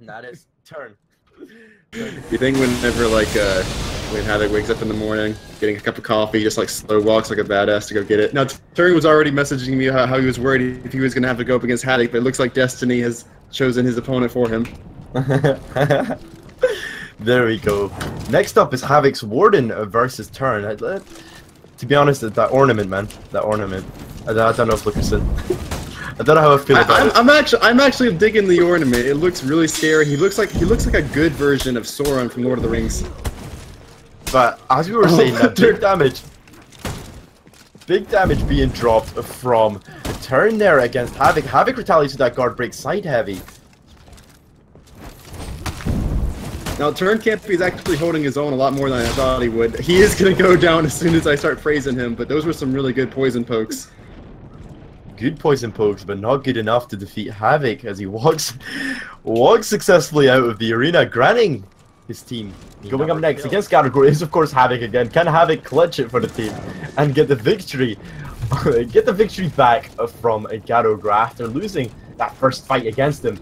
And that is turn. You think whenever like when Havoc wakes up in the morning, getting a cup of coffee, just like slow walks like a badass to go get it. Now Turn was already messaging me how he was worried if he was gonna have to go up against Havoc, but it looks like Destiny has chosen his opponent for him. There we go. Next up is Havoc's Warden versus Turn. To be honest, that ornament, man. That ornament. I don't know, Flookerson. I don't know how I feel about it. I'm actually digging the ornament. It looks really scary. He looks like a good version of Sauron from Lord of the Rings. But as we were saying, that big damage being dropped from Turn there against Havoc. Havoc retaliates to that guard break side heavy. Now Turn Campy is actually holding his own a lot more than I thought he would. He is gonna go down as soon as I start praising him, but those were some really good poison pokes. Good poison pokes, but not good enough to defeat Havoc as he walks successfully out of the arena, granting his team. Going up next against Garagor is of course Havoc again. Can Havoc clutch it for the team and get the victory? Get the victory back from Garagor after losing that first fight against him.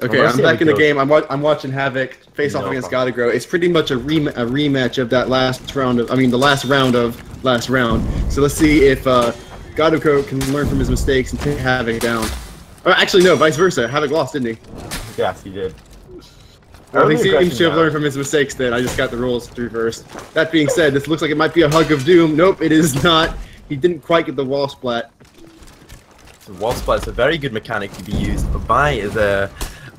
Okay, I'm back in the game. I'm watching Havoc face off against Garagor. It's pretty much a rematch of that last round of, the last round of last round. So let's see if Garagor can learn from his mistakes and take Havoc down. Or actually, no, vice versa. Havoc lost, didn't he? Yes, he did. I think he seems to have learned from his mistakes then. I just got the rules reversed. That being said, this looks like it might be a hug of doom. Nope, it is not. He didn't quite get the wall splat. So wall splat is a very good mechanic to be used by the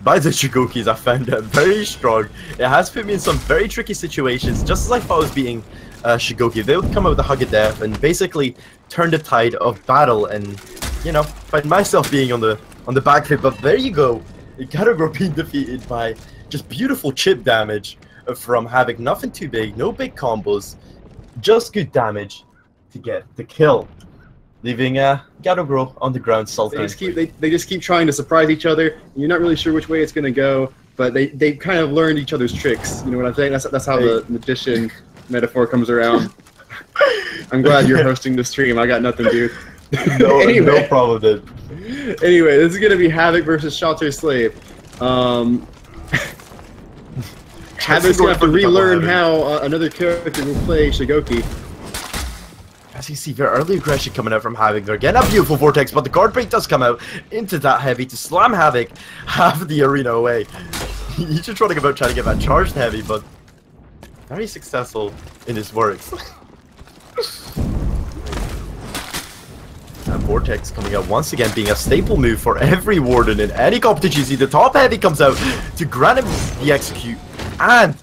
Shigokis. I found it very strong. It has put me in some very tricky situations. Just as I thought I was beating Shigoki, they would come out with a hug of death and basically turn the tide of battle, and you know, find myself being on the back foot. But there you go, Garagor being defeated by just beautiful chip damage from Havoc. Nothing too big, no big combos, just good damage to get the kill, leaving Garagor on the ground sulking. They just keep trying to surprise each other. You're not really sure which way it's gonna go, but they kind of learned each other's tricks. You know what I'm saying? That's how the magician metaphor comes around. I'm glad you're hosting the stream. I got nothing, dude. Anyway, no problem, dude. Anyway, this is gonna be Havoc versus Shelter Slave. Havoc's gonna have to relearn how another character will play Shigoki. As you see, very early aggression coming out from Havoc. They're getting a beautiful vortex, but the guard break does come out into that heavy to slam Havoc half the arena away. He's just trying to get that charged heavy, but very successful in his works. And vortex coming out once again, being a staple move for every warden in any competition. You see the top heavy comes out to grant him the execute and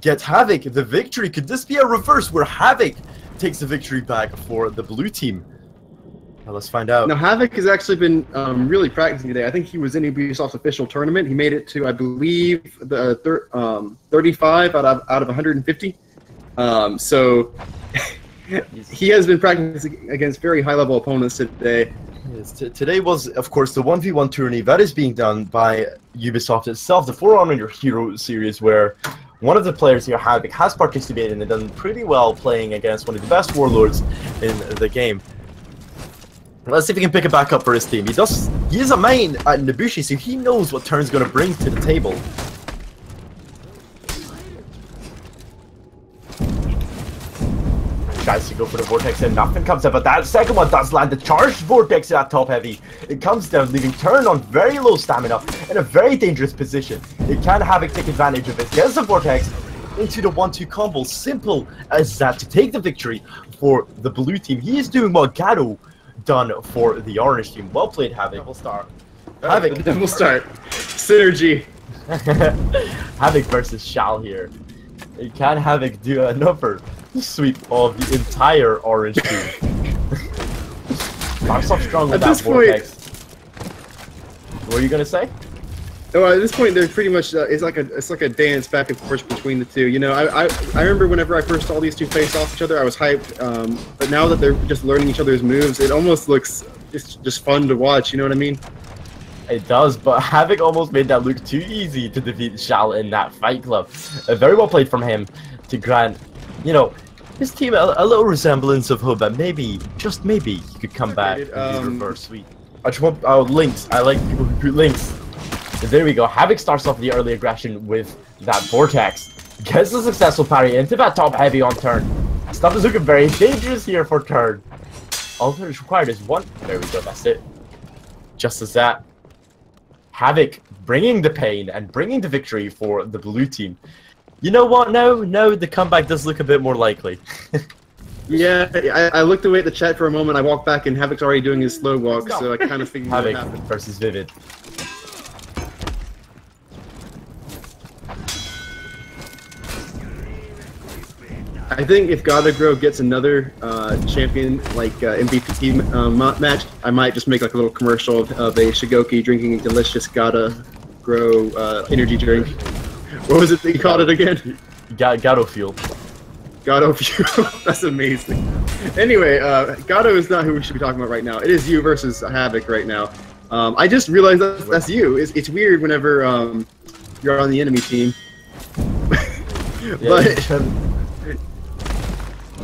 get Havoc the victory. Could this be a reverse where Havoc takes the victory back for the blue team? Well, let's find out. Now, Havoc has actually been really practicing today. I think he was in Ubisoft's official tournament. He made it to, I believe, the 35 out of 150. So he has been practicing against very high-level opponents today. Yes, today was, of course, the 1v1 tourney that is being done by Ubisoft itself, the For Honor Your Hero series, where one of the players here, Havoc, has participated and done pretty well playing against one of the best warlords in the game. Let's see if he can pick it back up for his team. He is a main at Nobushi, so he knows what Turn's going to bring to the table. Tries to go for the vortex and nothing comes out, but that second one does land. The charged vortex at top heavy. It comes down, leaving Turn on very low stamina in a very dangerous position. It can Havoc take advantage of it. Gets the vortex into the 1-2 combo. Simple as that to take the victory for the blue team. He is doing what Garo done for the orange team. Well played, Havoc. Double start. Havoc. Double start. Synergy. Havoc versus Shal here. Can Havoc do another sweep of the entire orange team? Starts off strong with that vortex. What are you gonna say? Oh, at this point, they're pretty much it's like a dance back and forth between the two. You know, I remember whenever I first saw these two face off each other, I was hyped. But now that they're just learning each other's moves, it almost looks just fun to watch. You know what I mean? It does, but Havoc almost made that look too easy to defeat Shal in that Fight Club. Very well played from him to grant, you know, his team a little resemblance of hope that maybe, just maybe, he could come back and do reverse sweep. I just want links. I like people who put links. And there we go. Havoc starts off the early aggression with that Vortex. Gets a successful parry into that top heavy on turn. Stuff is looking very dangerous here for turn. All that is required is one. There we go. That's it. Just as that. Havoc bringing the pain and bringing the victory for the blue team. You know what? No, the comeback does look a bit more likely. Yeah, I looked away at the chat for a moment. I walked back, and Havoc's already doing his slow walk, so I kind of figured what Havoc happened. versus Vivid. I think if Godagro gets another champion like MVP match, I might just make like a little commercial of a Shigoki drinking a delicious Godagro energy drink. What was it that you called it again? Gato Fuel. Gato Fuel. That's amazing. Anyway, Gato is not who we should be talking about right now. It is you versus Havoc right now. I just realized that's you. It's weird whenever you're on the enemy team. But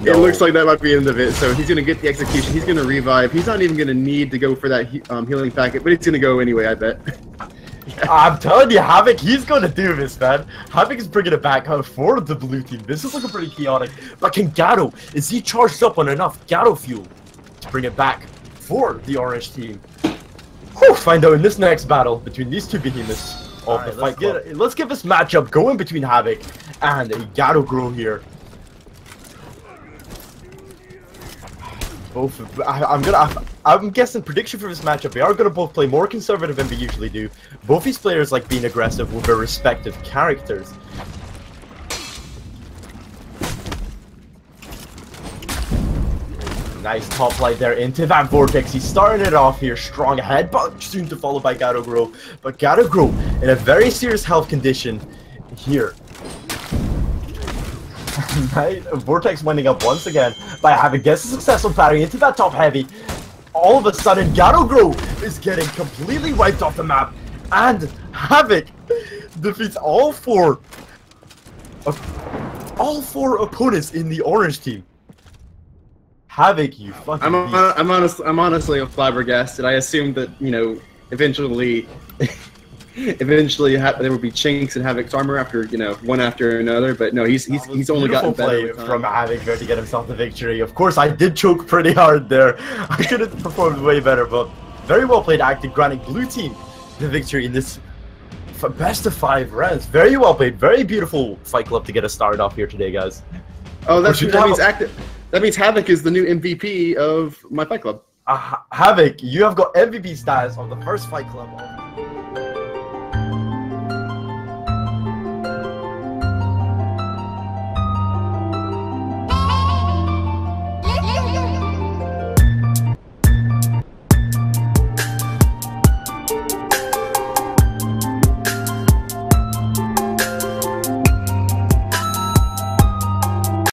it looks like that might be the end of it. So he's going to get the execution. He's going to revive. He's not even going to need to go for that healing packet, but it's going to go anyway, I bet. I'm telling you, Havoc, he's going to do this, man. Havoc is bringing it back out for the blue team. This is looking pretty chaotic. But can Gato, is he charged up on enough Gato fuel to bring it back for the orange team? Whew, find out in this next battle between these two behemoths of the fight. Let's get this matchup going between Havoc and Gato Grow here. Both. I'm guessing prediction for this matchup. They are gonna both play more conservative than they usually do. Both these players like being aggressive with their respective characters. Nice top light there into that Vortex. He's starting it off here strong ahead, but soon to follow by Gato Grow. But Gato Grow in a very serious health condition here. Right, Vortex winding up once again by having a successful parry into that top heavy. All of a sudden, Gato Grow is getting completely wiped off the map, and Havoc defeats all four opponents in the orange team. Havoc, you fucking I'm honestly flabbergasted. I assumed that, you know, eventually there would be chinks in Havoc's armor after, you know, one after another, but no, he's only gotten better from Havoc there to get himself the victory. Of course, I did choke pretty hard there. I could have performed way better, but very well played acting, granting blue team the victory in this best of 5 rounds. Very well played, very beautiful Fight Club to get us started off here today, guys. Oh, that means Havoc is the new MVP of my Fight Club. Havoc, you have got MVP status on the first Fight Club.